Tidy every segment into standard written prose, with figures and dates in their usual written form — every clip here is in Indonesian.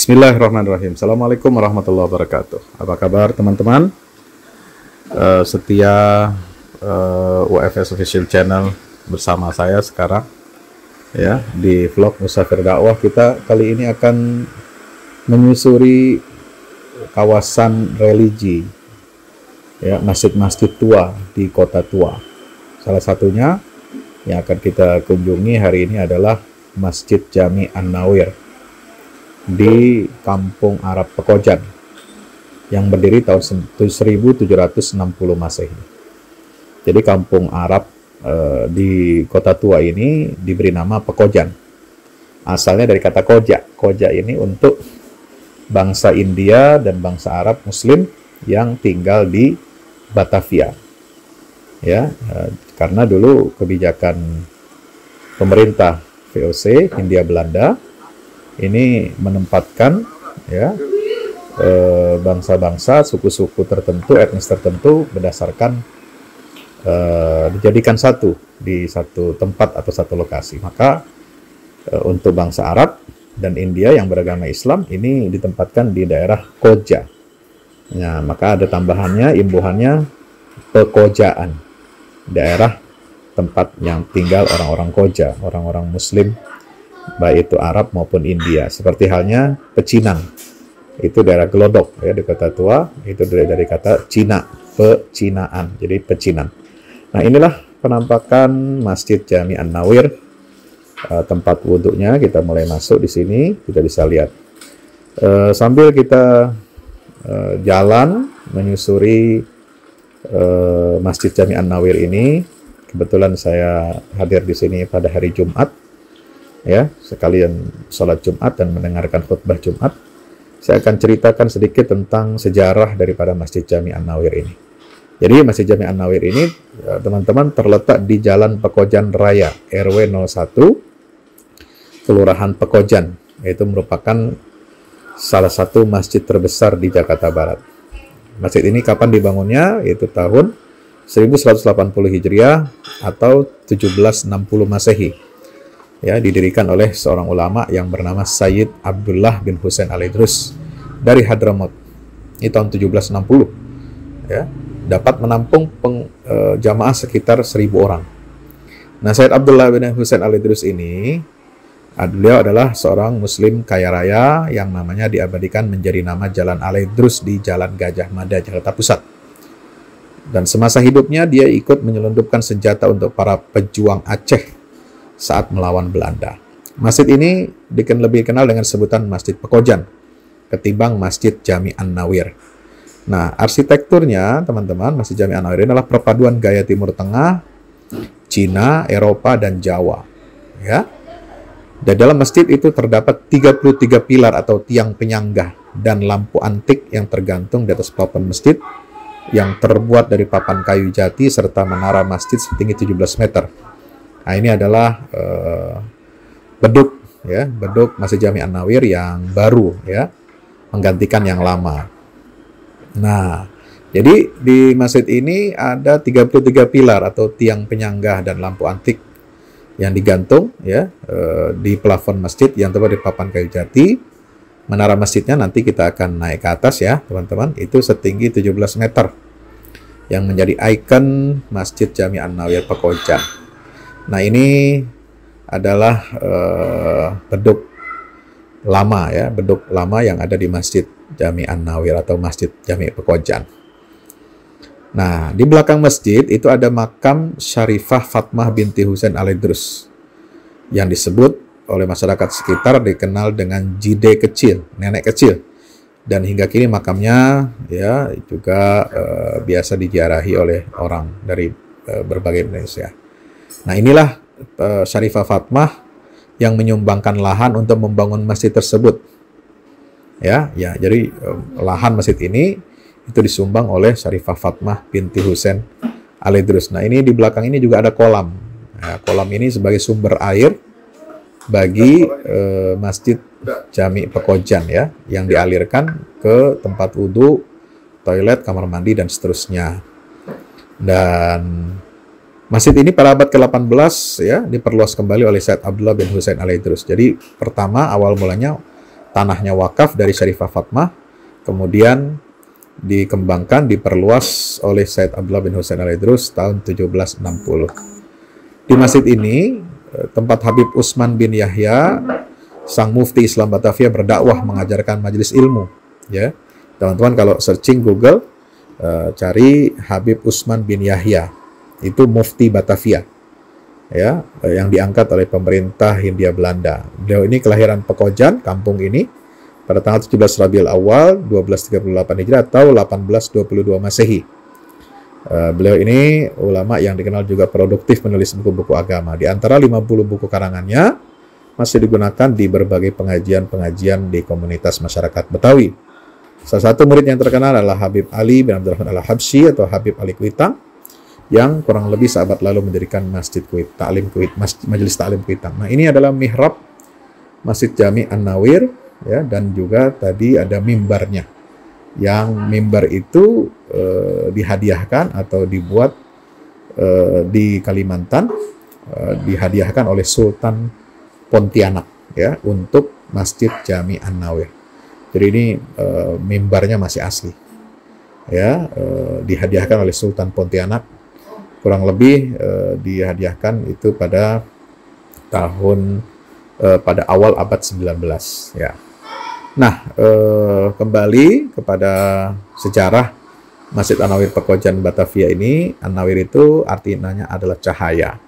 Bismillahirrahmanirrahim. Assalamualaikum warahmatullahi wabarakatuh. Apa kabar teman-teman? Setia UFS Official Channel bersama saya sekarang ya di vlog Musafir Dakwah. Kita kali ini akan menyusuri kawasan religi ya, masjid-masjid tua di kota tua. Salah satunya yang akan kita kunjungi hari ini adalah Masjid Jami An-Nawir di Kampung Arab Pekojan yang berdiri tahun 1760 Masehi. Jadi Kampung Arab di Kota Tua ini diberi nama Pekojan. Asalnya dari kata koja. Koja ini untuk bangsa India dan bangsa Arab Muslim yang tinggal di Batavia. Ya, karena dulu kebijakan pemerintah VOC Hindia Belanda ini menempatkan ya bangsa-bangsa, suku-suku tertentu, etnis tertentu berdasarkan dijadikan satu di satu tempat atau satu lokasi. Maka untuk bangsa Arab dan India yang beragama Islam ini ditempatkan di daerah Koja. Nah, maka ada tambahannya, imbuhannya Pekojaan, daerah tempat yang tinggal orang-orang Koja, orang-orang Muslim, baik itu Arab maupun India. Seperti halnya Pecinan, itu daerah Glodok ya di Kota Tua, itu dari kata Cina, pecinaan, jadi Pecinan. Nah, inilah penampakan Masjid Jami An-Nawir. Tempat wudhunya kita mulai masuk di sini, kita bisa lihat. Sambil kita jalan menyusuri Masjid Jami An-Nawir ini, kebetulan saya hadir di sini pada hari Jumat. Ya, sekalian sholat Jumat dan mendengarkan khutbah Jumat, saya akan ceritakan sedikit tentang sejarah daripada Masjid Jami An-Nawir ini. Jadi Masjid Jami An-Nawir ini, teman-teman, terletak di Jalan Pekojan Raya, RW 01, Kelurahan Pekojan, yaitu merupakan salah satu masjid terbesar di Jakarta Barat. Masjid ini kapan dibangunnya? Yaitu tahun 1180 Hijriah atau 1760 Masehi. Ya, didirikan oleh seorang ulama yang bernama Sayyid Abdullah bin Husain Al-Idrus dari Hadramaut. Ini tahun 1760. Ya, dapat menampung jamaah sekitar 1000 orang. Nah, Sayyid Abdullah bin Husain Al-Idrus ini, beliau adalah seorang muslim kaya raya yang namanya diabadikan menjadi nama Jalan Al-Idrus di Jalan Gajah Mada, Jakarta Pusat. Dan semasa hidupnya dia ikut menyelundupkan senjata untuk para pejuang Aceh saat melawan Belanda. Masjid ini lebih dikenal dengan sebutan Masjid Pekojan ketimbang Masjid Jami An-Nawir. Nah, arsitekturnya, teman-teman, Masjid Jami An-Nawir adalah perpaduan gaya Timur Tengah, Cina, Eropa, dan Jawa. Ya. Dan dalam masjid itu terdapat 33 pilar atau tiang penyanggah dan lampu antik yang tergantung di atas plafon masjid yang terbuat dari papan kayu jati serta menara masjid setinggi 17 meter. Nah, ini adalah beduk ya, beduk Masjid Jami An-Nawir yang baru ya, menggantikan yang lama. Nah, jadi di masjid ini ada 33 pilar atau tiang penyanggah dan lampu antik yang digantung ya di plafon masjid yang terbuat dari papan kayu jati. Menara masjidnya nanti kita akan naik ke atas ya, teman-teman. Itu setinggi 17 meter yang menjadi ikon Masjid Jami An-Nawir Pekojan. Nah, ini adalah beduk lama ya, beduk lama yang ada di Masjid Jami An-Nawir atau Masjid Jami Pekojan. Nah, di belakang masjid itu ada makam Syarifah Fatmah binti Husain Al-Idrus yang disebut oleh masyarakat sekitar dikenal dengan Jide kecil, nenek kecil. Dan hingga kini makamnya ya juga biasa diziarahi oleh orang dari berbagai Indonesia. Nah, inilah Syarifah Fatmah yang menyumbangkan lahan untuk membangun masjid tersebut. Ya, jadi lahan masjid ini itu disumbang oleh Syarifah Fatmah binti Husain Al-Idrus. Nah, ini di belakang ini juga ada kolam. Nah, kolam ini sebagai sumber air bagi Masjid Jami Pekojan ya, yang dialirkan ke tempat wudhu, toilet, kamar mandi, dan seterusnya. Dan masjid ini pada abad ke-18 ya diperluas kembali oleh Sayyid Abdullah bin Husain Al-Idrus. Jadi pertama awal mulanya tanahnya wakaf dari Syarifah Fatmah, kemudian dikembangkan, diperluas oleh Said Abdullah bin Husain Al-Idrus tahun 1760. Di masjid ini, tempat Habib Utsman bin Yahya, sang mufti Islam Batavia, berdakwah mengajarkan majelis ilmu. Ya, teman-teman kalau searching Google, cari Habib Utsman bin Yahya, itu mufti Batavia, ya, yang diangkat oleh pemerintah Hindia Belanda. Beliau ini kelahiran Pekojan, kampung ini, pada tanggal 17 Rabiul Awal 1238 Hijriah atau 1822 Masehi. Beliau ini ulama yang dikenal juga produktif menulis buku-buku agama. Di antara 50 buku karangannya masih digunakan di berbagai pengajian-pengajian di komunitas masyarakat Betawi. Salah satu murid yang terkenal adalah Habib Ali bin Abdurrahman Al-Habsyi atau Habib Ali Kuitang, yang kurang lebih sahabat lalu mendirikan Masjid Kuit, Majelis Ta'lim Kuitang. Nah, ini adalah mihrab Masjid Jami An-Nawir, ya, dan juga tadi ada mimbarnya. Yang mimbar itu dihadiahkan atau dibuat di Kalimantan, dihadiahkan oleh Sultan Pontianak, ya, untuk Masjid Jami An-Nawir. Jadi ini mimbarnya masih asli, ya, dihadiahkan oleh Sultan Pontianak. Kurang lebih dihadiahkan itu pada pada awal abad 19, ya. Nah, kembali kepada sejarah Masjid An-Nawir Pekojan Batavia ini. An-Nawir itu artinya adalah cahaya.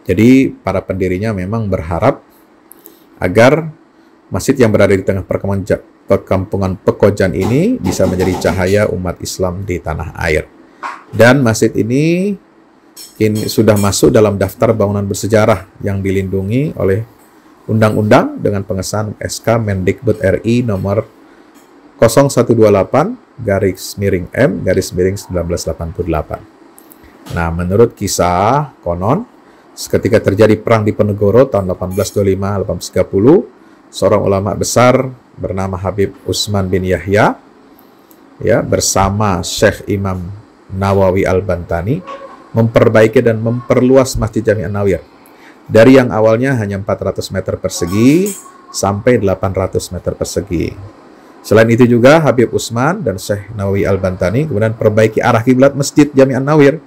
Jadi para pendirinya memang berharap agar masjid yang berada di tengah perkampungan Pekojan ini bisa menjadi cahaya umat Islam di tanah air. Dan masjid ini sudah masuk dalam daftar bangunan bersejarah yang dilindungi oleh undang-undang dengan pengesahan SK Mendikbud RI nomor 0128/M/1988. Nah, menurut kisah konon, ketika terjadi perang di Ponegoro tahun 1825-1830, seorang ulama besar bernama Habib Utsman bin Yahya, ya, bersama Syekh Imam Nawawi Al-Bantani memperbaiki dan memperluas Masjid Jami An-Nawir dari yang awalnya hanya 400 meter persegi sampai 800 meter persegi. Selain itu juga Habib Utsman dan Syekh Nawawi Al-Bantani kemudian perbaiki arah kiblat Masjid Jami An-Nawir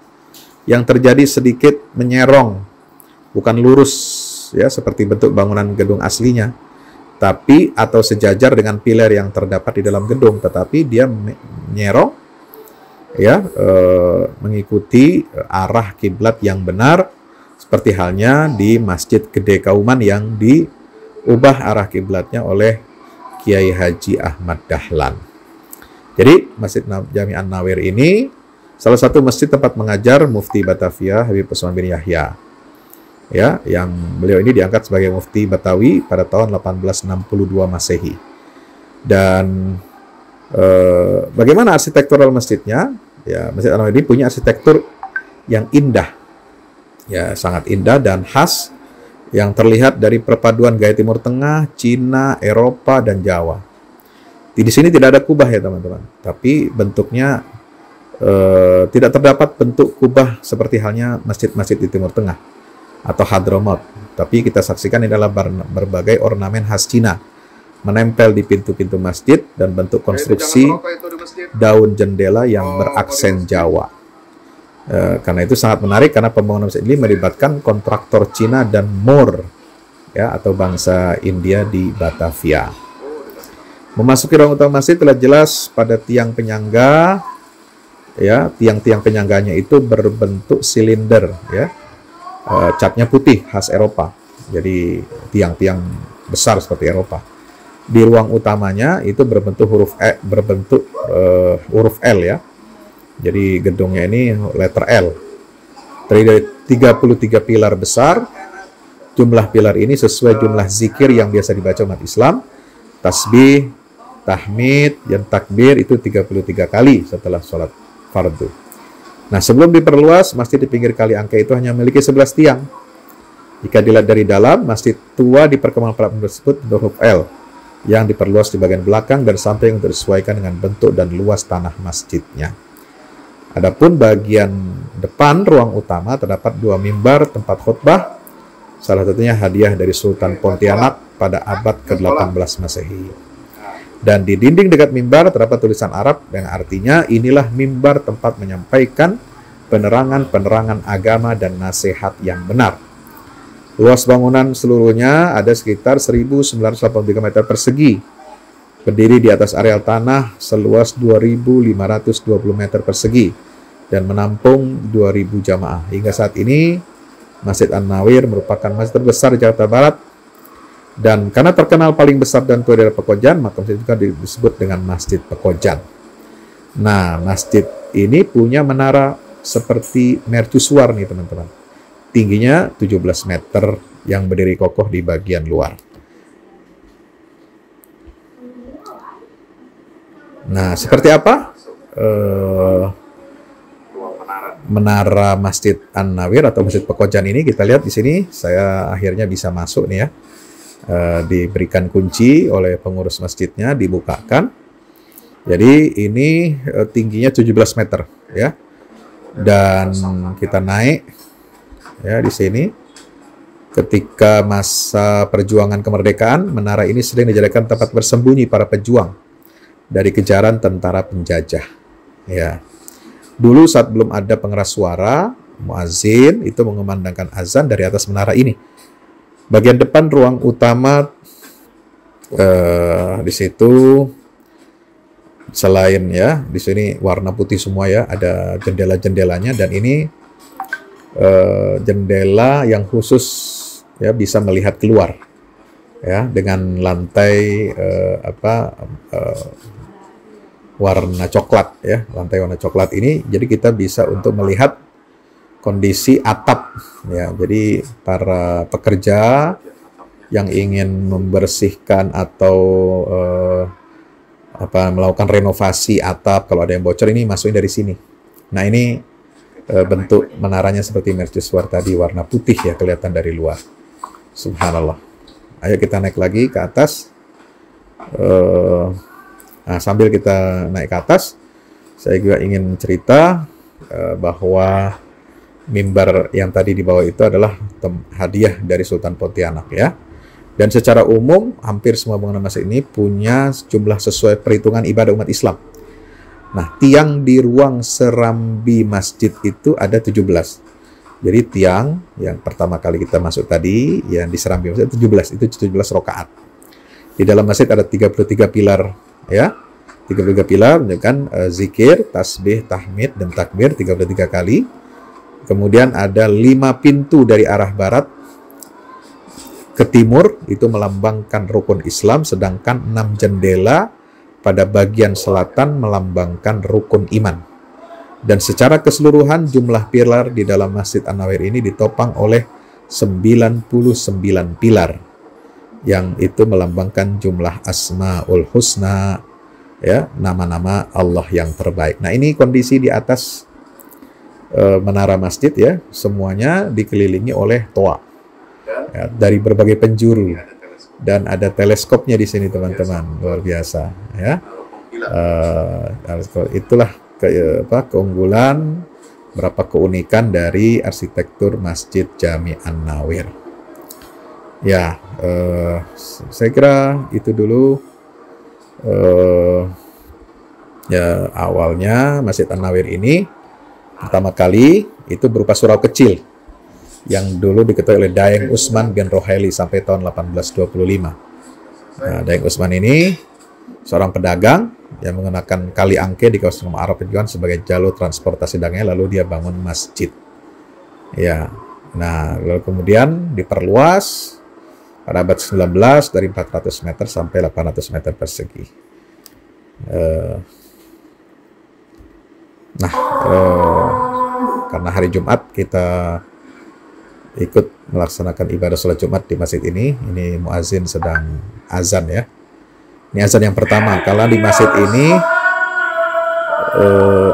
yang terjadi sedikit menyerong, bukan lurus, ya, seperti bentuk bangunan gedung aslinya, tapi atau sejajar dengan pilar yang terdapat di dalam gedung, tetapi dia menyerong, ya, mengikuti arah kiblat yang benar, seperti halnya di Masjid Gede Kauman yang diubah arah kiblatnya oleh Kiai Haji Ahmad Dahlan. Jadi Masjid Jami An-Nawir ini salah satu masjid tempat mengajar Mufti Batavia Habib Utsman bin Yahya, ya, yang beliau ini diangkat sebagai Mufti Betawi pada tahun 1862 Masehi. Dan bagaimana arsitektural masjidnya? Ya, Masjid An-Nawir ini punya arsitektur yang indah, ya, sangat indah dan khas, yang terlihat dari perpaduan gaya Timur Tengah, Cina, Eropa, dan Jawa. Di sini tidak ada kubah, ya teman-teman, tapi bentuknya tidak terdapat bentuk kubah seperti halnya masjid-masjid di Timur Tengah atau Hadramaut. Tapi kita saksikan ini adalah berbagai ornamen khas Cina menempel di pintu-pintu masjid dan bentuk konstruksi daun jendela yang beraksen Jawa. Karena itu sangat menarik karena pembangunan masjid ini melibatkan kontraktor Cina dan Moor, ya, atau bangsa India di Batavia. Memasuki ruang utama masjid telah jelas pada tiang penyangga, ya, tiang-tiang penyangganya itu berbentuk silinder, ya, catnya putih khas Eropa. Jadi tiang-tiang besar seperti Eropa. Di ruang utamanya itu berbentuk huruf L, ya. Jadi gedungnya ini letter L. Terdiri dari 33 pilar besar. Jumlah pilar ini sesuai jumlah zikir yang biasa dibaca umat Islam. Tasbih, tahmid, dan takbir itu 33 kali setelah sholat fardu. Nah, sebelum diperluas, masjid di pinggir kali Angke itu hanya memiliki 11 tiang. Jika dilihat dari dalam, masjid tua di perkembangan Prabu tersebut berhuruf L, yang diperluas di bagian belakang dan samping untuk disesuaikan dengan bentuk dan luas tanah masjidnya. Adapun bagian depan ruang utama terdapat 2 mimbar tempat khutbah Salah satunya hadiah dari Sultan Pontianak pada abad ke-18 Masehi. Dan di dinding dekat mimbar terdapat tulisan Arab yang artinya inilah mimbar tempat menyampaikan penerangan-penerangan agama dan nasihat yang benar. Luas bangunan seluruhnya ada sekitar 1.983 meter persegi. Berdiri di atas areal tanah seluas 2.520 meter persegi dan menampung 2.000 jamaah. Hingga saat ini, Masjid An-Nawir merupakan masjid terbesar di Jakarta Barat. Dan karena terkenal paling besar dan tua daerah Pekojan, maka masjid juga disebut dengan Masjid Pekojan. Nah, masjid ini punya menara seperti mercusuar nih teman-teman. Tingginya 17 meter yang berdiri kokoh di bagian luar. Nah, seperti apa menara Masjid An-Nawir atau Masjid Pekojan ini? Kita lihat di sini. Saya akhirnya bisa masuk nih ya. Diberikan kunci oleh pengurus masjidnya, dibukakan. Jadi ini tingginya 17 meter ya. Dan kita naik ya di sini. Ketika masa perjuangan kemerdekaan, menara ini sering dijadikan tempat bersembunyi para pejuang dari kejaran tentara penjajah. Ya. Dulu saat belum ada pengeras suara, muazin itu mengumandangkan azan dari atas menara ini. Bagian depan ruang utama di situ selain ya di sini warna putih semua ya, ada jendela-jendelanya dan ini jendela yang khusus ya bisa melihat keluar ya dengan lantai warna coklat ya, lantai warna coklat ini jadi kita bisa untuk melihat kondisi atap ya. Jadi para pekerja yang ingin membersihkan atau melakukan renovasi atap kalau ada yang bocor ini masukin dari sini. Nah, ini bentuk menaranya seperti mercusuar tadi warna putih ya, kelihatan dari luar. Subhanallah. Ayo kita naik lagi ke atas. Nah, sambil kita naik ke atas, saya juga ingin cerita bahwa mimbar yang tadi di bawah itu adalah hadiah dari Sultan Pontianak ya. Dan secara umum hampir semua bangunan masjid ini punya jumlah sesuai perhitungan ibadah umat Islam. Nah, tiang di ruang serambi masjid itu ada 17. Jadi tiang yang pertama kali kita masuk tadi yang di serambi masjid 17, itu 17 rakaat. Di dalam masjid ada 33 pilar ya. 33 pilar menunjukkan zikir, tasbih, tahmid dan takbir 33 kali. Kemudian ada 5 pintu dari arah barat ke timur, itu melambangkan rukun Islam, sedangkan 6 jendela pada bagian selatan melambangkan rukun iman. Dan secara keseluruhan jumlah pilar di dalam Masjid An-Nawir ini ditopang oleh 99 pilar, yang itu melambangkan jumlah Asmaul Husna, ya, nama-nama Allah yang terbaik. Nah, ini kondisi di atas menara masjid ya, semuanya dikelilingi oleh toa ya, dari berbagai penjuru dan ada teleskopnya di sini teman-teman, luar biasa ya. Itulah keunggulan, berapa keunikan dari arsitektur Masjid Jami An-Nawir. Ya, saya kira itu dulu ya awalnya Masjid An-Nawir ini. Pertama kali itu berupa surau kecil yang dulu diketuai oleh Daeng Usman bin Rohaili sampai tahun 1825. Nah, Daeng Usman ini seorang pedagang yang menggunakan kali Angke di kawasan Arab Pejuang sebagai jalur transportasi dagangnya, lalu dia bangun masjid. Ya, nah lalu kemudian diperluas pada abad 19 dari 400 meter sampai 800 meter persegi. Karena hari Jumat kita ikut melaksanakan ibadah sholat Jumat di masjid ini muazin sedang azan ya. Ini azan yang pertama. Kalau di masjid ini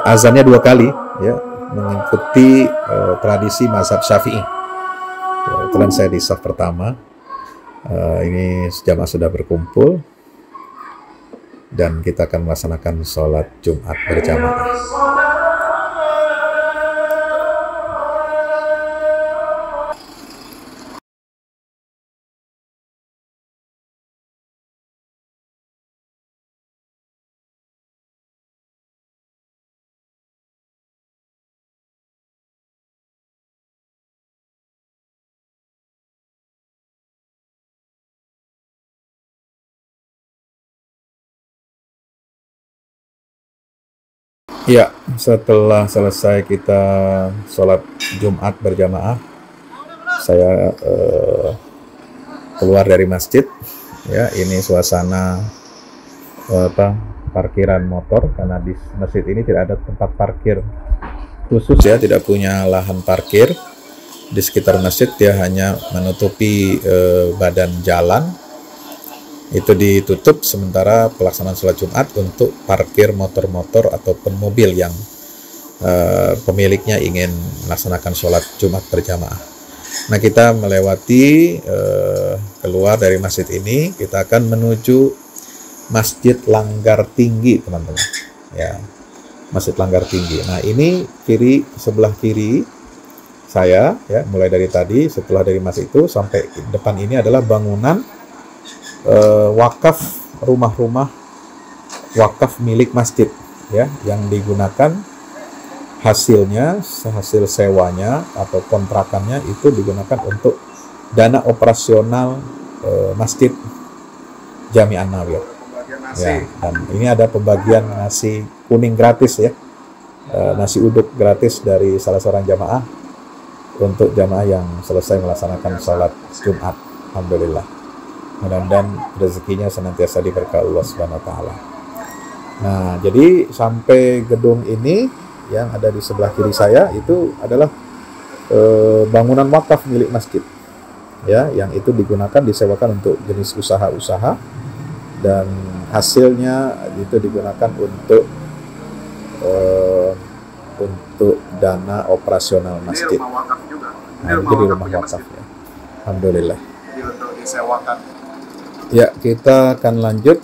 azannya 2 kali ya, mengikuti tradisi mazhab Syafi'i. Kebetulan saya di saf pertama. Ini jamaah sudah berkumpul dan kita akan melaksanakan sholat Jumat berjamaah. Ya, setelah selesai kita sholat Jumat berjamaah, saya keluar dari masjid. Ya, ini suasana parkiran motor, karena di masjid ini tidak ada tempat parkir khusus ya, tidak punya lahan parkir di sekitar masjid. Dia hanya menutupi badan jalan, itu ditutup sementara pelaksanaan sholat Jumat untuk parkir motor-motor ataupun mobil yang pemiliknya ingin melaksanakan sholat Jumat berjamaah. Nah, kita melewati keluar dari masjid ini, kita akan menuju Masjid Langgar Tinggi, teman-teman. Ya, Masjid Langgar Tinggi. Nah, ini sebelah kiri saya, ya, mulai dari tadi, setelah dari masjid itu sampai depan ini adalah bangunan wakaf, rumah-rumah wakaf milik masjid, ya, yang digunakan hasil sewanya atau kontrakannya itu digunakan untuk dana operasional masjid Jami An-Nawir. Ya, dan ini ada pembagian nasi kuning gratis ya, nasi uduk gratis dari salah seorang jamaah untuk jamaah yang selesai melaksanakan sholat Jumat. Alhamdulillah. Mudah-mudahan rezekinya senantiasa diberkahi Allah Subhanahu wa taala. Nah, jadi sampai gedung ini yang ada di sebelah kiri saya itu adalah bangunan wakaf milik masjid. Ya, yang itu digunakan, disewakan untuk jenis usaha-usaha, dan hasilnya itu digunakan untuk dana operasional masjid. Nah, itu di rumah wakaf ya. Alhamdulillah. Jadi untuk disewakan. Ya, kita akan lanjut.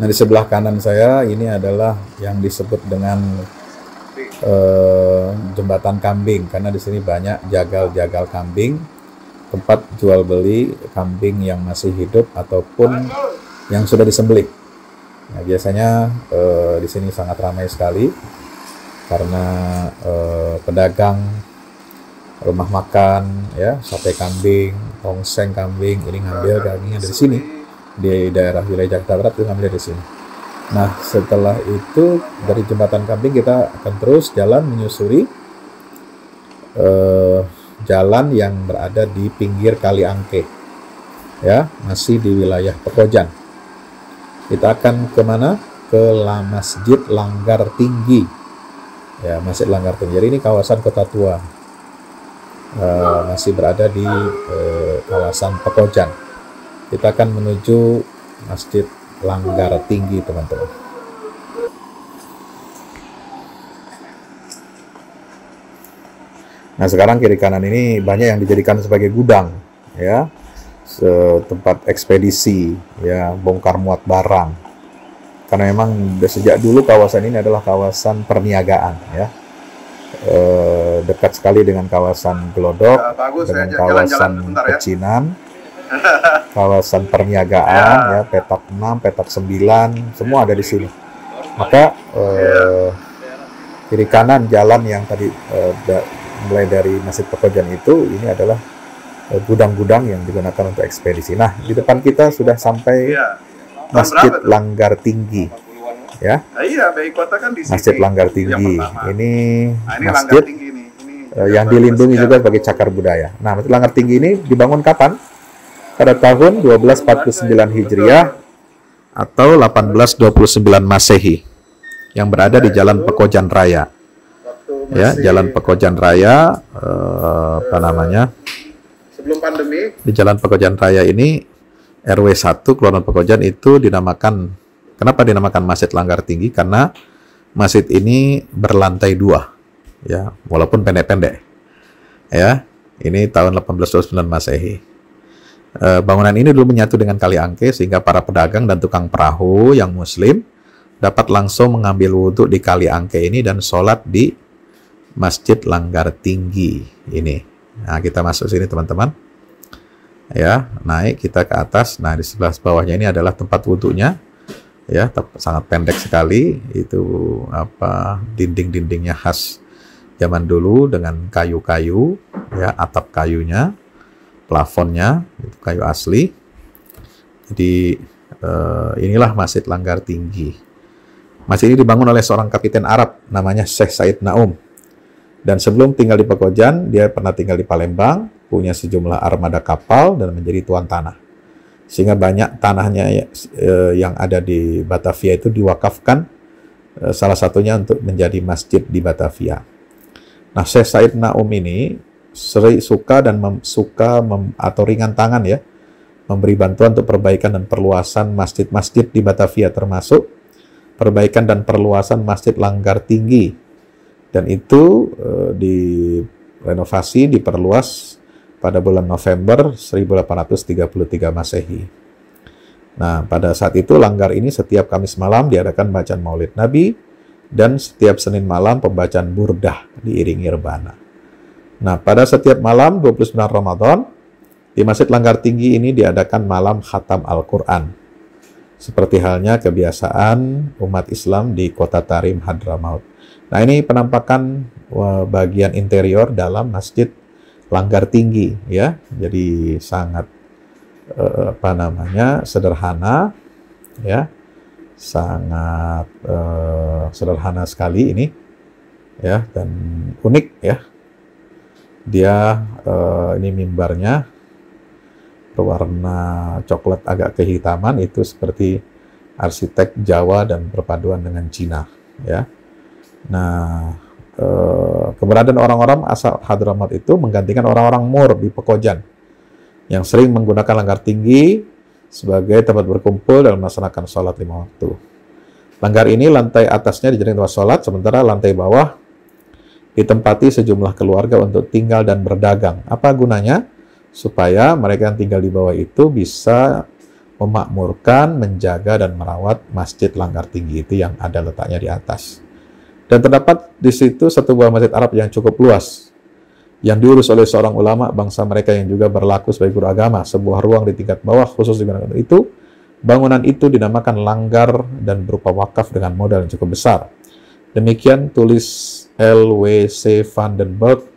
Nah, di sebelah kanan saya ini adalah yang disebut dengan jembatan kambing, karena di sini banyak jagal-jagal kambing, tempat jual beli kambing yang masih hidup ataupun yang sudah disembelih. Nah, biasanya di sini sangat ramai sekali karena pedagang rumah makan ya, sate kambing, tongseng kambing, ini ngambil dagingnya dari sini, di daerah wilayah Jakarta Barat itu ngambil dari sini. Nah, setelah itu dari jembatan kambing kita akan terus jalan menyusuri jalan yang berada di pinggir Kali Angke, ya, masih di wilayah Pekojan. Kita akan kemana? Ke Masjid Langgar Tinggi, ya, Masjid Langgar Tinggi. Jadi ini kawasan Kota Tua, masih berada di kawasan Pekojan. Kita akan menuju Masjid Langgar Tinggi, teman-teman. Nah, sekarang kiri kanan ini banyak yang dijadikan sebagai gudang, ya, tempat ekspedisi, ya, bongkar muat barang. Karena memang sejak dulu kawasan ini adalah kawasan perniagaan, ya. Dekat sekali dengan kawasan Glodok, Ya, bagus, dengan ya, kawasan jalan-jalan sebentar, ya. Pecinan, kawasan perniagaan, ya, petak 6, petak 9, semua ada di sini. Maka kiri kanan jalan yang tadi mulai dari Masjid Pekojan itu, ini adalah gudang-gudang yang digunakan untuk ekspedisi. Nah, di depan kita sudah sampai Iya. Tahun Masjid berapa tuh? Langgar Tinggi, ya. Nah, iya, BI Kota kan di sini. Masjid Langgar Yang Tinggi. pertama. Ini Nah, ini masjid Langgar Tinggi nih. Ini yang dilindungi juga sebagai cagar budaya. Nah, Masjid Langgar Tinggi ini dibangun kapan? Pada tahun 1249 Hijriah atau 1829 Masehi, yang berada di Jalan Pekojan Raya. waktu Ya, masih Jalan Pekojan Raya, apa namanya? sebelum pandemi. Di Jalan Pekojan Raya ini, RW 1 Kelurahan Pekojan itu dinamakan, kenapa dinamakan Masjid Langgar Tinggi? Karena masjid ini berlantai 2, ya, walaupun pendek-pendek, ya. Ini tahun 1829 Masehi. Bangunan ini dulu menyatu dengan Kali Angke sehingga para pedagang dan tukang perahu yang muslim dapat langsung mengambil wudhu di Kali Angke ini dan sholat di Masjid Langgar Tinggi ini. Nah, kita masuk sini, teman-teman. Ya, naik kita ke atas. Nah, di sebelah bawahnya ini adalah tempat wudhunya. Ya, sangat pendek sekali. Itu apa, dinding-dindingnya khas zaman dulu dengan kayu-kayu, ya, atap kayunya, plafonnya itu kayu asli. Jadi inilah Masjid Langgar Tinggi. Masjid ini dibangun oleh seorang kapiten Arab namanya Syekh Said Naum. Dan sebelum tinggal di Pekojan, dia pernah tinggal di Palembang, punya sejumlah armada kapal dan menjadi tuan tanah. Sehingga banyak tanahnya yang ada di Batavia itu diwakafkan, salah satunya untuk menjadi masjid di Batavia. Nah, Syekh Said Naum ini suka atau ringan tangan ya, memberi bantuan untuk perbaikan dan perluasan masjid-masjid di Batavia, termasuk perbaikan dan perluasan Masjid Langgar Tinggi. Dan itu direnovasi, diperluas pada bulan November 1833 Masehi. Nah, pada saat itu Langgar ini setiap Kamis malam diadakan bacaan Maulid Nabi, dan setiap Senin malam pembacaan burdah diiringi rebana. Nah, pada setiap malam 29 Ramadan, di Masjid Langgar Tinggi ini diadakan malam khatam Al-Quran. Seperti halnya kebiasaan umat Islam di kota Tarim, Hadramaut. Nah, ini penampakan bagian interior dalam Masjid Langgar Tinggi ya. Jadi sangat sederhana ya. Sangat sederhana sekali ini ya, dan unik ya. Dia ini mimbarnya berwarna coklat agak kehitaman, itu seperti arsitek Jawa dan perpaduan dengan Cina ya. Nah, keberadaan orang-orang asal Hadramaut itu menggantikan orang-orang Moor di Pekojan yang sering menggunakan Langgar Tinggi sebagai tempat berkumpul dan melaksanakan sholat 5 waktu. Langgar ini lantai atasnya dijadikan tempat sholat, sementara lantai bawah ditempati sejumlah keluarga untuk tinggal dan berdagang. Apa gunanya? Supaya mereka yang tinggal di bawah itu bisa memakmurkan, menjaga, dan merawat Masjid Langgar Tinggi itu yang ada letaknya di atas. Dan terdapat di situ satu buah masjid Arab yang cukup luas, yang diurus oleh seorang ulama bangsa mereka yang juga berlaku sebagai guru agama. Sebuah ruang di tingkat bawah khusus digunakan untuk itu. Bangunan itu dinamakan Langgar dan berupa wakaf dengan modal yang cukup besar. Demikian tulis L.W.C. van den Berg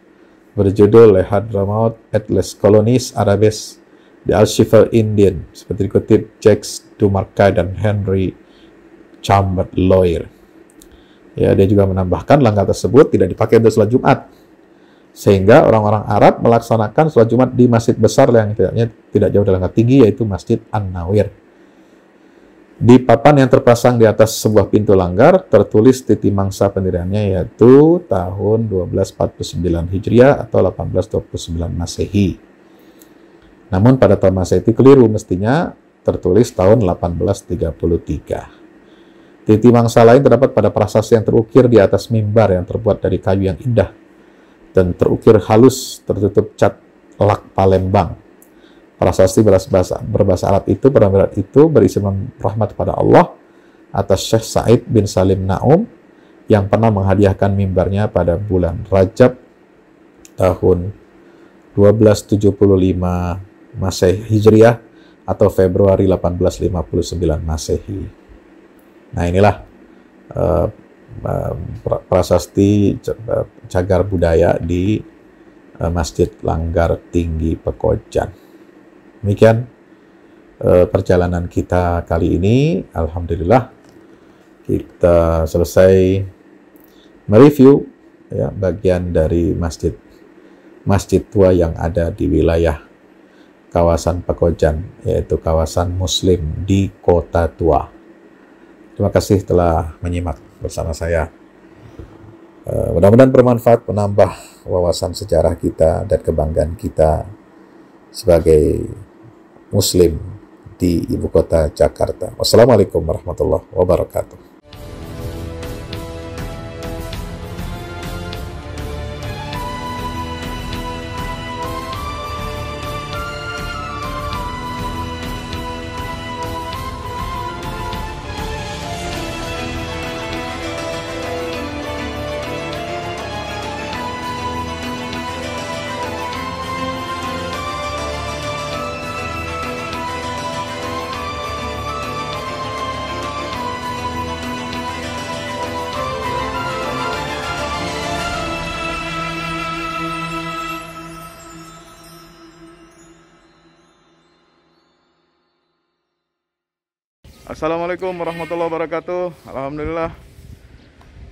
berjudul Le Hadramaut et les Colonies Arabes de Archives Indian, seperti dikutip Jacques Dumarquais dan Henry Chambers Lawyer. Ya, dia juga menambahkan langgar tersebut tidak dipakai untuk sholat Jumat, sehingga orang-orang Arab melaksanakan sholat Jumat di masjid besar yang tidak jauh dari Langgar Tinggi, yaitu Masjid An-Nawir. Di papan yang terpasang di atas sebuah pintu langgar tertulis titik mangsa pendiriannya, yaitu tahun 1249 Hijriah atau 1829 Masehi. Namun pada tahun Masehi itu keliru, mestinya tertulis tahun 1833. Titik mangsa lain terdapat pada prasasti yang terukir di atas mimbar yang terbuat dari kayu yang indah dan terukir halus tertutup cat lak Palembang. Prasasti berbahasa Arab itu berisi rahmat kepada Allah atas Syekh Said bin Salim Naum yang pernah menghadiahkan mimbarnya pada bulan Rajab tahun 1275 Masehi Hijriah atau Februari 1859 Masehi. Nah, inilah prasasti cagar budaya di Masjid Langgar Tinggi Pekojan. Demikian perjalanan kita kali ini. Alhamdulillah kita selesai mereview ya, bagian dari masjid tua yang ada di wilayah kawasan Pekojan, yaitu kawasan Muslim di Kota Tua. Terima kasih telah menyimak bersama saya. Mudah-mudahan bermanfaat, menambah wawasan sejarah kita dan kebanggaan kita sebagai Muslim di ibu kota Jakarta. Wassalamualaikum warahmatullahi wabarakatuh. Assalamualaikum warahmatullahi wabarakatuh. Alhamdulillah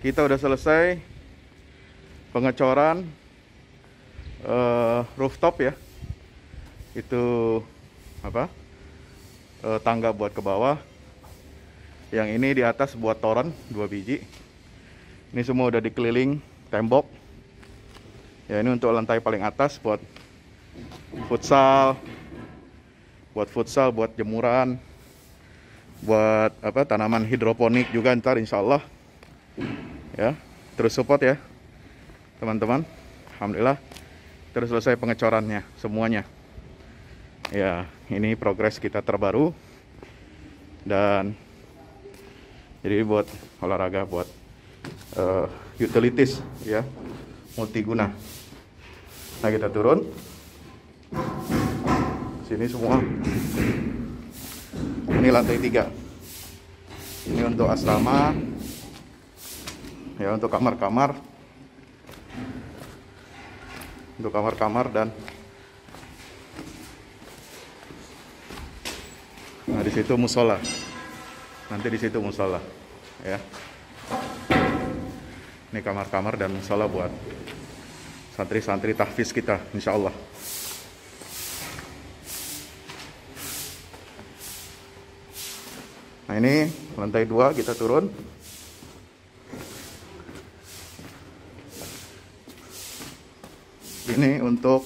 kita udah selesai pengecoran rooftop ya. Itu apa? Tangga buat ke bawah. Yang ini di atas buat toren 2 biji. Ini semua udah dikeliling tembok. Ya, ini untuk lantai paling atas buat futsal, buat jemuran, buat apa, tanaman hidroponik juga ntar insya Allah. Ya, terus support ya teman-teman. Alhamdulillah terus selesai pengecorannya semuanya. Ya, ini progres kita terbaru. Dan jadi buat olahraga, buat utilities ya, multiguna. Nah, kita turun sini semua. Ini lantai 3. Ini untuk asrama ya, untuk kamar-kamar, dan nah di situ musola. Nanti di situ musola ya. Ini kamar-kamar dan musola buat santri-santri tahfiz kita insya Allah. Nah, ini lantai 2 kita turun. Ini untuk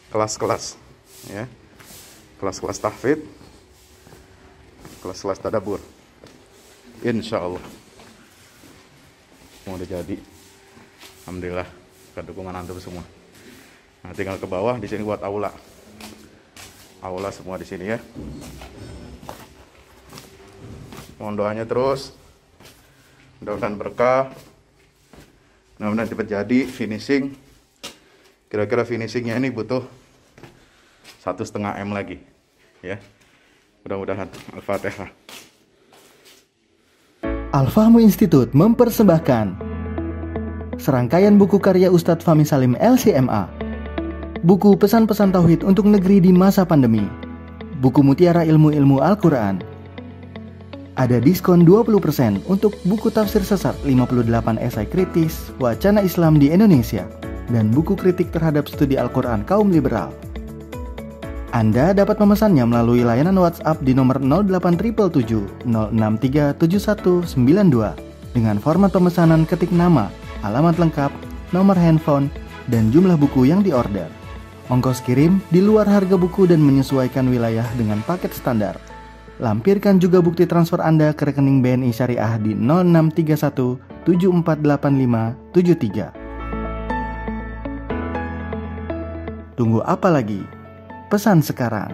kelas-kelas ya. Kelas-kelas tahfidz, kelas-kelas tadabbur. Insya Allah mau udah jadi. Alhamdulillah berkat dukungan antum semua. Nah, tinggal ke bawah di sini buat aula. Aula semua di sini ya. Mohon doanya terus. Mudah-mudahan berkah. Mudah-mudahan cepat jadi finishing. Kira-kira finishingnya ini butuh 1,5 M lagi ya. Mudah-mudahan. Al-Fatihah. Al-Fahmu Institute mempersembahkan serangkaian buku karya Ustadz Fahmi Salim LCMA. Buku pesan-pesan tauhid untuk negeri di masa pandemi. Buku mutiara ilmu-ilmu Al-Quran. Ada diskon 20% untuk buku tafsir sesat 58 esai kritis wacana Islam di Indonesia dan buku kritik terhadap studi Al-Quran kaum liberal. Anda dapat memesannya melalui layanan WhatsApp di nomor 0877 0637192 dengan format pemesanan ketik nama, alamat lengkap, nomor handphone, dan jumlah buku yang diorder. Ongkos kirim di luar harga buku dan menyesuaikan wilayah dengan paket standar. Lampirkan juga bukti transfer Anda ke rekening BNI Syariah di 0631 748573. Tunggu apa lagi? Pesan sekarang.